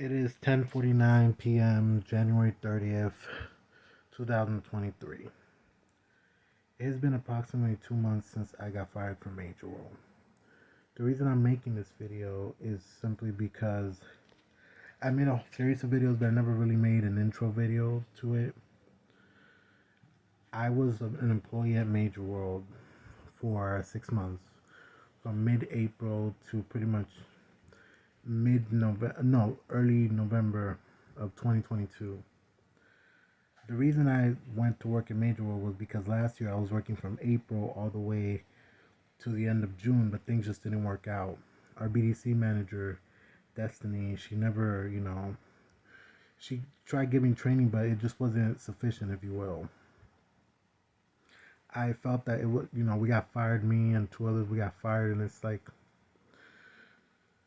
It is 10:49 p.m. January 30th, 2023. It has been approximately 2 months since I got fired from Major World. The reason I'm making this video is simply because I made a series of videos but I never really made an intro video to it. I was an employee at Major World for 6 months, from mid-April to pretty much early November of 2022. The reason I went to work at Major World was because last year I was working from April all the way to the end of June, but things just didn't work out. Our BDC manager, Destiny, she never, she tried giving training, but it just wasn't sufficient, if you will. I felt that it was, we got fired, me and two others, we got fired, and it's like,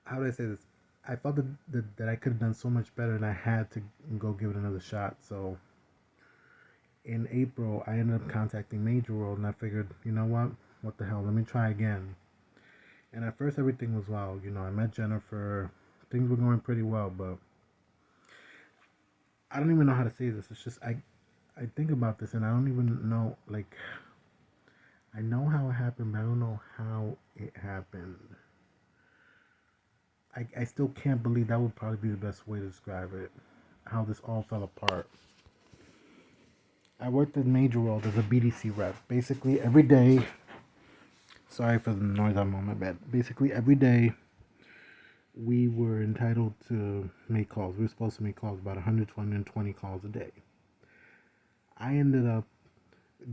how do I say this? I felt that I could have done so much better, and I had to go give it another shot. So in April, I ended up contacting Major World, and I figured, you know what the hell, let me try again. And at first, everything was well. I met Jennifer, things were going pretty well, but I don't even know how to say this. It's just I think about this, and I don't even know, like, I know how it happened, but I don't know how it happened. I still can't believe that would probably be the best way to describe it. How this all fell apart. I worked at Major World as a BDC rep. Basically, every day. Sorry for the noise I'm on my bed. Basically, every day we were entitled to make calls. We were supposed to make calls, about 100 to 120 calls a day. I ended up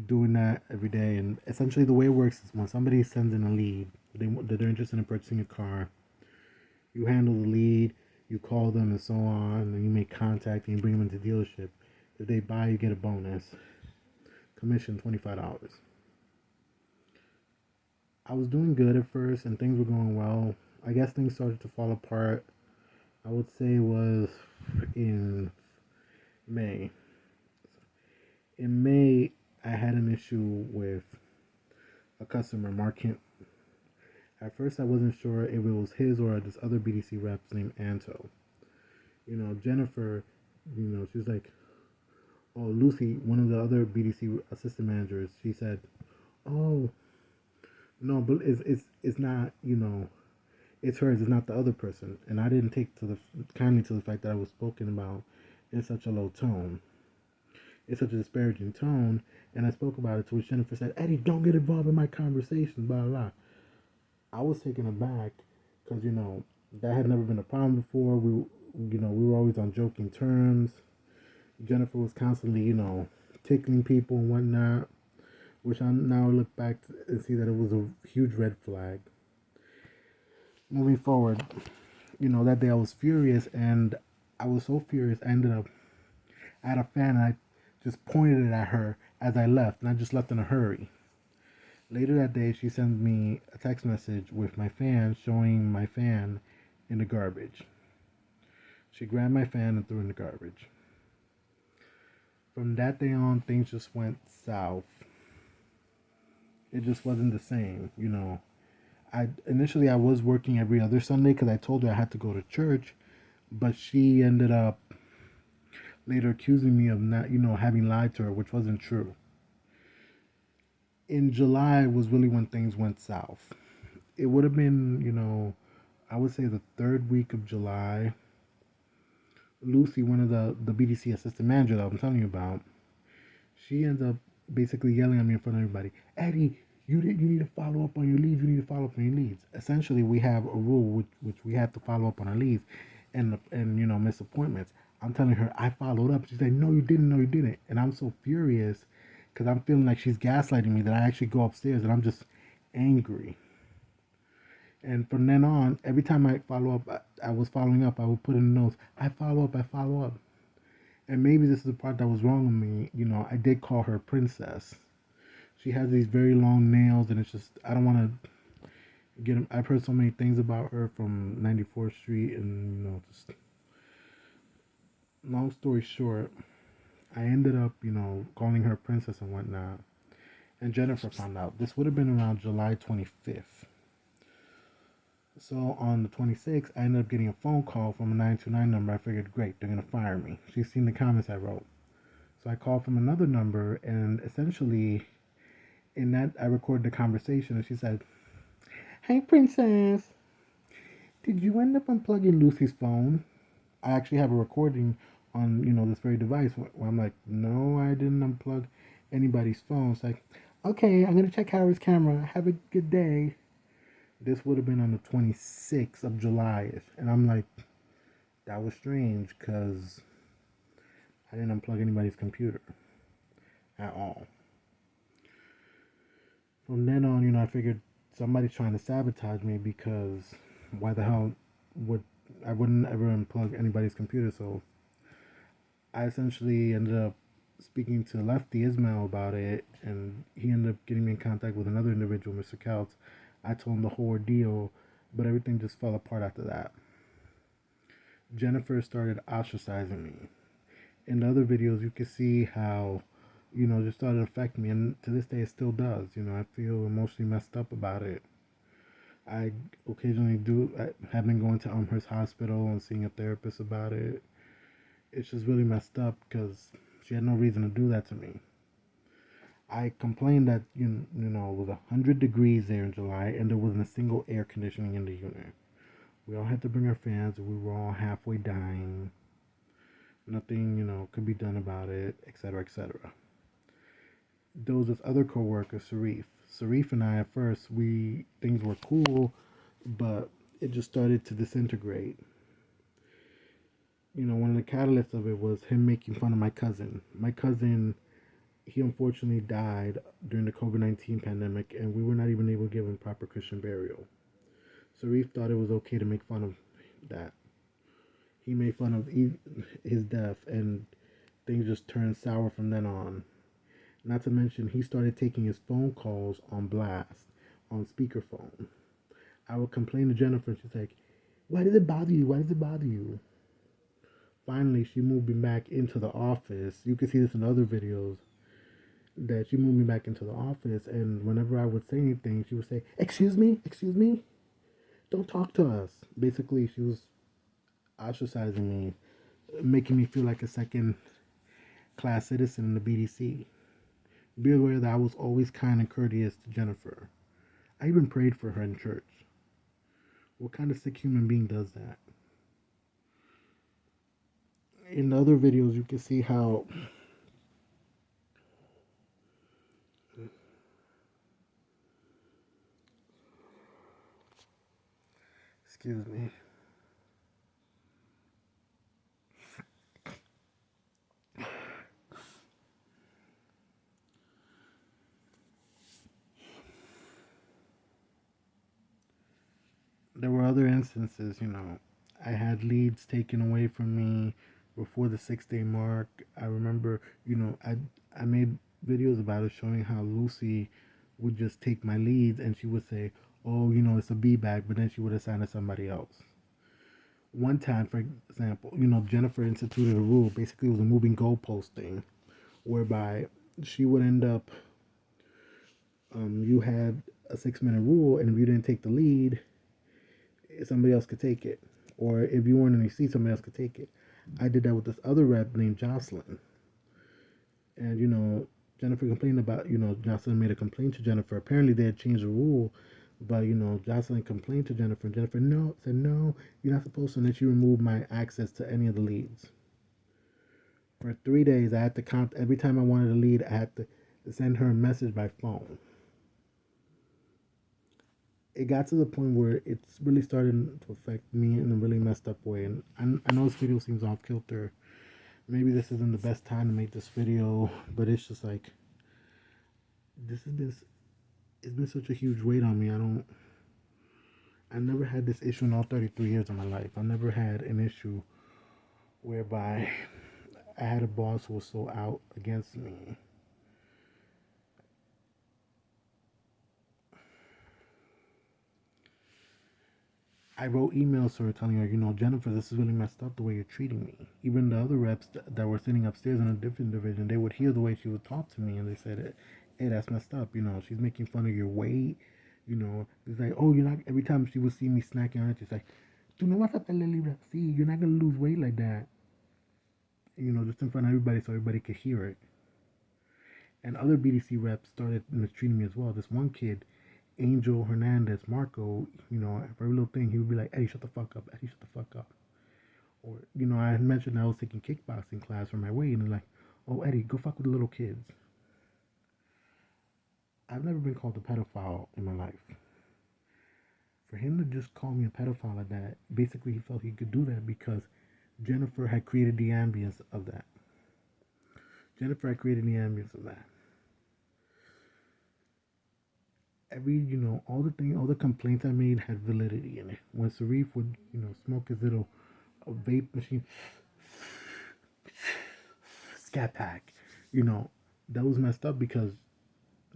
doing that every day, and essentially the way it works is when somebody sends in a lead, they're interested in purchasing a car, you handle the lead, you call them and so on, and you make contact and you bring them into the dealership. If they buy, you get a bonus. Commission $25. I was doing good at first and things were going well. I guess things started to fall apart. I would say it was in May. In May, I had an issue with a customer, Mark Kemp. At first, I wasn't sure if it was his or this other BDC reps named Anto. Jennifer, she was like, oh, Lucy, one of the other BDC assistant managers, she said, oh, no, but it's not, it's hers, it's not the other person. And I didn't take kindly to the fact that I was spoken about in such a low tone. It's such a disparaging tone. And I spoke about it to which Jennifer said, Eddie, don't get involved in my conversations, blah, blah, blah. I was taken aback because, that had never been a problem before. We were always on joking terms. Jennifer was constantly, tickling people and whatnot, which I now look back and see that it was a huge red flag. Moving forward, that day I was furious, and I was so furious, I ended up at a fan, and I just pointed it at her as I left, and I just left in a hurry. Later that day, she sent me a text message with my fan showing my fan in the garbage. She grabbed my fan and threw it in the garbage. From that day on, things just went south. It just wasn't the same, I was working every other Sunday because I told her I had to go to church, but she ended up later accusing me of not, having lied to her, which wasn't true. In July was really when things went south. It would have been, I would say the third week of July. Lucy, one of the BDC assistant manager that I'm telling you about, she ends up basically yelling at me in front of everybody. Eddie, you need to follow up on your leads. You need to follow up on your leads. Essentially, we have a rule which we have to follow up on our leads and miss appointments. I'm telling her I followed up. She's like, no, you didn't. No, you didn't. And I'm so furious because I'm feeling like she's gaslighting me that I actually go upstairs and I'm just angry. And from then on, every time I follow up, I was following up, I would put in the notes, I follow up, I follow up. And maybe this is the part that was wrong with me. I did call her princess. She has these very long nails, and it's just, I don't want to get them. I've heard so many things about her from 94th Street, and, just long story short, I ended up, calling her princess and whatnot. And Jennifer found out. This would have been around July 25th. So on the 26th, I ended up getting a phone call from a 929 number. I figured, great, they're going to fire me. She's seen the comments I wrote. So I called from another number, and essentially, in that, I recorded the conversation, and she said, "Hey, princess, did you end up unplugging Lucy's phone?" I actually have a recording on, this very device where I'm like, "No, I didn't unplug anybody's phone." It's like, "Okay, I'm going to check Howard's camera. Have a good day." This would have been on the 26th of July. And I'm like, that was strange because I didn't unplug anybody's computer at all. From then on, I figured somebody's trying to sabotage me because why the hell would I wouldn't ever unplug anybody's computer? So I essentially ended up speaking to Lefty Ismail about it, and he ended up getting me in contact with another individual, Mr. Couts. I told him the whole ordeal, but everything just fell apart after that. Jennifer started ostracizing me. In the other videos, you can see how, just started affecting me, and to this day, it still does. I feel emotionally messed up about it. I occasionally have been going to Elmhurst Hospital and seeing a therapist about it. It's just really messed up because she had no reason to do that to me. I complained that it was 100 degrees there in July and there wasn't a single air conditioning in the unit. We all had to bring our fans. We were all halfway dying. Nothing could be done about it, etc., etc. There was this other coworker, Sarif. Sarif and I, at first, things were cool, but it just started to disintegrate. One of the catalysts of it was him making fun of my cousin. My cousin, he unfortunately died during the COVID-19 pandemic, and we were not even able to give him proper Christian burial. Sarif thought it was okay to make fun of that. He made fun of his death, and things just turned sour from then on. Not to mention, he started taking his phone calls on blast, on speakerphone. I would complain to Jennifer, and she's like, "Why does it bother you? Why does it bother you?" Finally, she moved me back into the office. You can see this in other videos, that she moved me back into the office, and whenever I would say anything, she would say, "Excuse me, don't talk to us." Basically, she was ostracizing me, making me feel like a second class citizen in the BDC. Be aware that I was always kind and courteous to Jennifer. I even prayed for her in church. What kind of sick human being does that? In the other videos, you can see how excuse me. There were other instances, I had leads taken away from me before the 6 day mark. I remember, I made videos about it showing how Lucy would just take my leads and she would say, "Oh, it's a B bag," but then she would assign to somebody else. One time, for example, Jennifer instituted a rule. Basically, it was a moving goalpost thing, whereby she would end up, you had a 6 minute rule, and if you didn't take the lead, somebody else could take it. Or if you weren't in your seat, somebody else could take it. I did that with this other rep named Jocelyn. And, Jennifer complained about, Jocelyn made a complaint to Jennifer. Apparently they had changed the rule, but, Jocelyn complained to Jennifer. And Jennifer said, "No, you're not supposed to." And then she removed my access to any of the leads. For 3 days, I had to count every time I wanted a lead, I had to send her a message by phone. It got to the point where it's really starting to affect me in a really messed up way. And I know this video seems off kilter. Maybe this isn't the best time to make this video, but it's just like, it's been such a huge weight on me. I never had this issue in all 33 years of my life. I never had an issue whereby I had a boss who was so out against me. I wrote emails to her telling her, "Jennifer, this is really messed up the way you're treating me." Even the other reps that were sitting upstairs in a different division, they would hear the way she would talk to me, and they said, "Hey, that's messed up. She's making fun of your weight. You know, it's like, oh, you're not. Every time she would see me snacking on it, she's like, "Tú no vas a perder libra. See, you're not gonna lose weight like that." You know, just in front of everybody, so everybody could hear it. And other BDC reps started mistreating me as well. This one kid, Angel Hernandez Marco, you know, for every little thing, he would be like, "Eddie, shut the fuck up. Eddie, shut the fuck up." Or, you know, I had mentioned I was taking kickboxing class for my weight, and they're like, "Oh, Eddie, go fuck with the little kids." I've never been called a pedophile in my life. For him to just call me a pedophile like that, basically he felt he could do that because Jennifer had created the ambience of that. Jennifer had created the ambience of that. Every, you know, all the complaints I made had validity in it. When Sarif would, you know, smoke his little vape machine, scat pack, you know, that was messed up because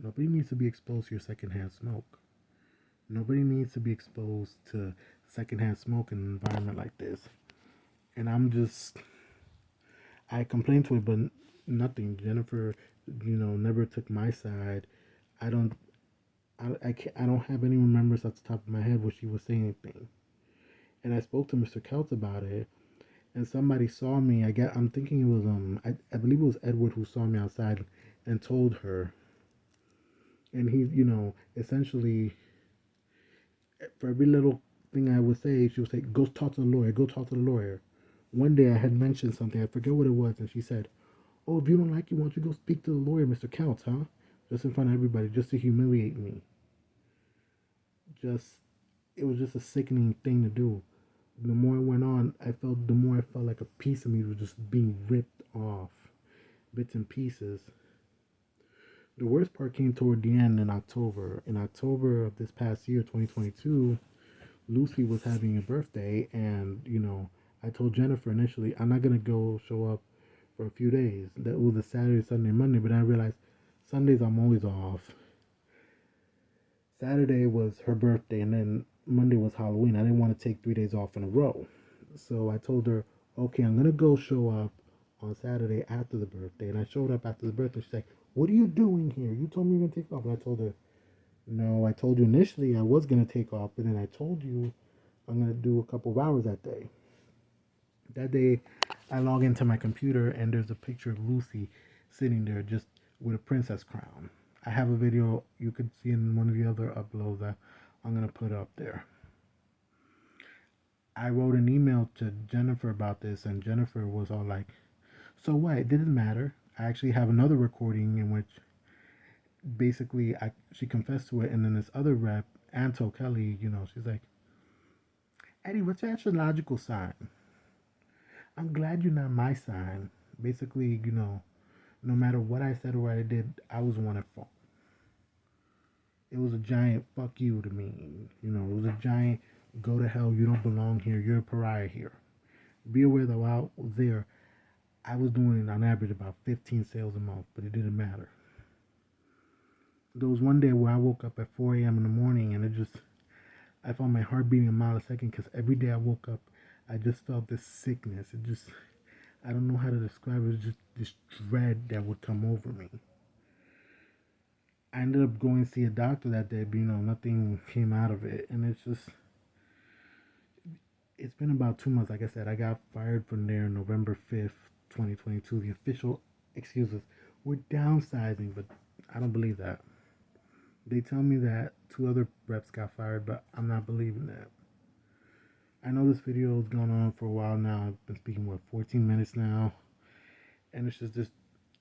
nobody needs to be exposed to your secondhand smoke. Nobody needs to be exposed to secondhand smoke in an environment like this. And I complained to it, but nothing. Jennifer, you know, never took my side. I don't, I don't have any remembrance at the top of my head where she was saying anything. And I spoke to Mr. Keltz about it, and somebody saw me. I'm thinking it was I believe it was Edward who saw me outside and told her. And he, you know, essentially for every little thing I would say, she would say, "Go talk to the lawyer. Go talk to the lawyer." One day I had mentioned something, I forget what it was, and she said, "Oh, if you don't like it, why don't you go speak to the lawyer, Mr. Counts, huh?" Just in front of everybody, just to humiliate me. Just, it was just a sickening thing to do. The more it went on, the more I felt like a piece of me was just being ripped off, bits and pieces. The worst part came toward the end in October. In October of this past year, 2022, Lucy was having a birthday, and you know, I told Jennifer initially I'm not gonna go show up for a few days. That was a Saturday, Sunday, Monday, but I realized Sundays I'm always off. Saturday was her birthday, and then Monday was Halloween. I didn't want to take 3 days off in a row, so I told her, okay, I'm gonna go show up on Saturday after the birthday, and I showed up after the birthday. She's like, "What are you doing here? You told me you were gonna take off." And I told her, "No, I told you initially I was gonna take off, but then I told you I'm gonna do a couple of hours that day." That day, I log into my computer and there's a picture of Lucy sitting there just with a princess crown. I have a video you could see in one of the other uploads that I'm gonna put up there. I wrote an email to Jennifer about this, and Jennifer was all like, "So what? It didn't matter." I actually have another recording in which basically she confessed to it, and then this other rep, Anto Kelly, you know, she's like, "Eddie, what's your astrological sign?" "I'm glad you're not my sign." Basically, you know, no matter what I said or what I did, I was the one at fault. It was a giant fuck you to me. You know, it was a giant go to hell, you don't belong here, you're a pariah here. Be aware that while I was there, I was doing on average about 15 sales a month, but it didn't matter. There was one day where I woke up at 4 a.m. in the morning and I felt my heart beating a mile a second because every day I woke up, I just felt this sickness. I don't know how to describe it. It was just this dread that would come over me. I ended up going to see a doctor that day, but you know, nothing came out of it. And it's been about 2 months. Like I said, I got fired from there November 5th, 2022. The official excuses were downsizing, but I don't believe that. They tell me that two other reps got fired, but I'm not believing that. I know this video has gone on for a while now. I've been speaking, 14 minutes now. And it's just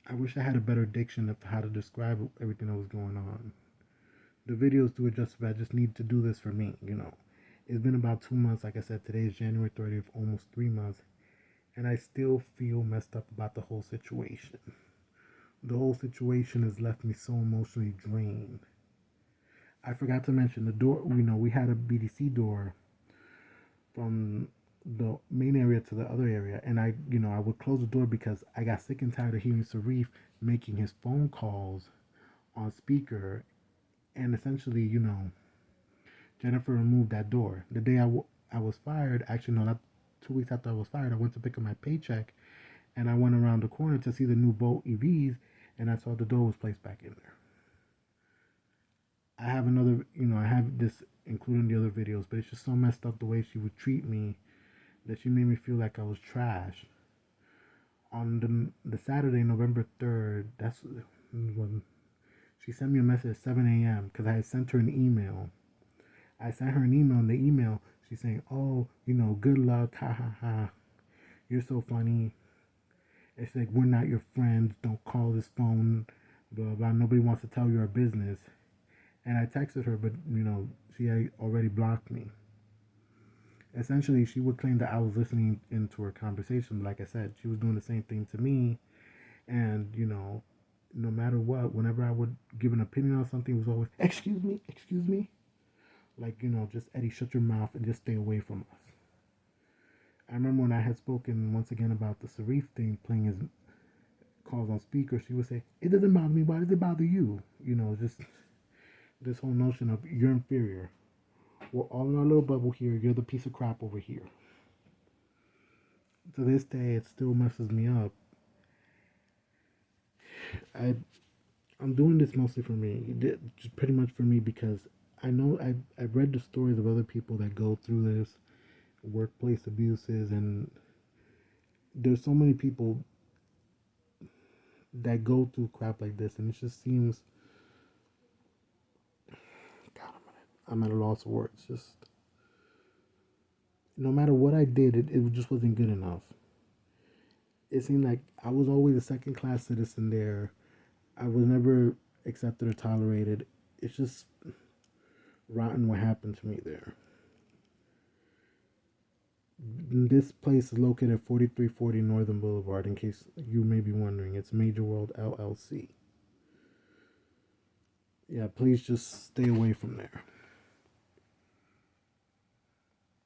I wish I had a better diction of how to describe everything that was going on. The videos do it just about. I just need to do this for me, you know. It's been about 2 months. Like I said, today is January 30th, almost 3 months. And I still feel messed up about the whole situation. The whole situation has left me so emotionally drained. I forgot to mention the door. You know, we had a BDC door from the main area to the other area, and I would close the door because I got sick and tired of hearing Sarif making his phone calls on speaker, and essentially, you know, Jennifer removed that door. The day I was fired, actually, no, not 2 weeks after I was fired, I went to pick up my paycheck, and I went around the corner to see the new Bolt EVs, and I saw the door was placed back in there. I have another, I have this including the other videos, but it's just so messed up the way she would treat me that she made me feel like I was trash. On the Saturday, November 3rd, that's when she sent me a message at 7 a.m. because I had sent her an email. I sent her an email, and the email, she's saying, oh, good luck, ha ha ha. You're so funny. It's like, we're not your friends. Don't call this phone, blah, blah. Nobody wants to tell your business. And I texted her, but, she had already blocked me. Essentially, she would claim that I was listening into her conversation. Like I said, she was doing the same thing to me. And, no matter what, whenever I would give an opinion on something, it was always, excuse me. Like, just Eddie, shut your mouth and just stay away from us. I remember when I had spoken once again about the Sharif thing, playing his calls on speaker, she would say, it doesn't bother me, why does it bother you? Just this whole notion of you're inferior. We're all in our little bubble here, you're the piece of crap over here. To this day, it still messes me up. I'm doing this mostly for me, just pretty much for me, because I know I've read the stories of other people that go through this, workplace abuses, and there's so many people that go through crap like this, and it just seems, God, I'm at a loss of words. Just no matter what I did, it just wasn't good enough. It seemed like I was always a second class citizen there. I was never accepted or tolerated. It's just rotten what happened to me there. This place is located at 4340 Northern Boulevard, in case you may be wondering. It's Major World LLC. Yeah, please just stay away from there.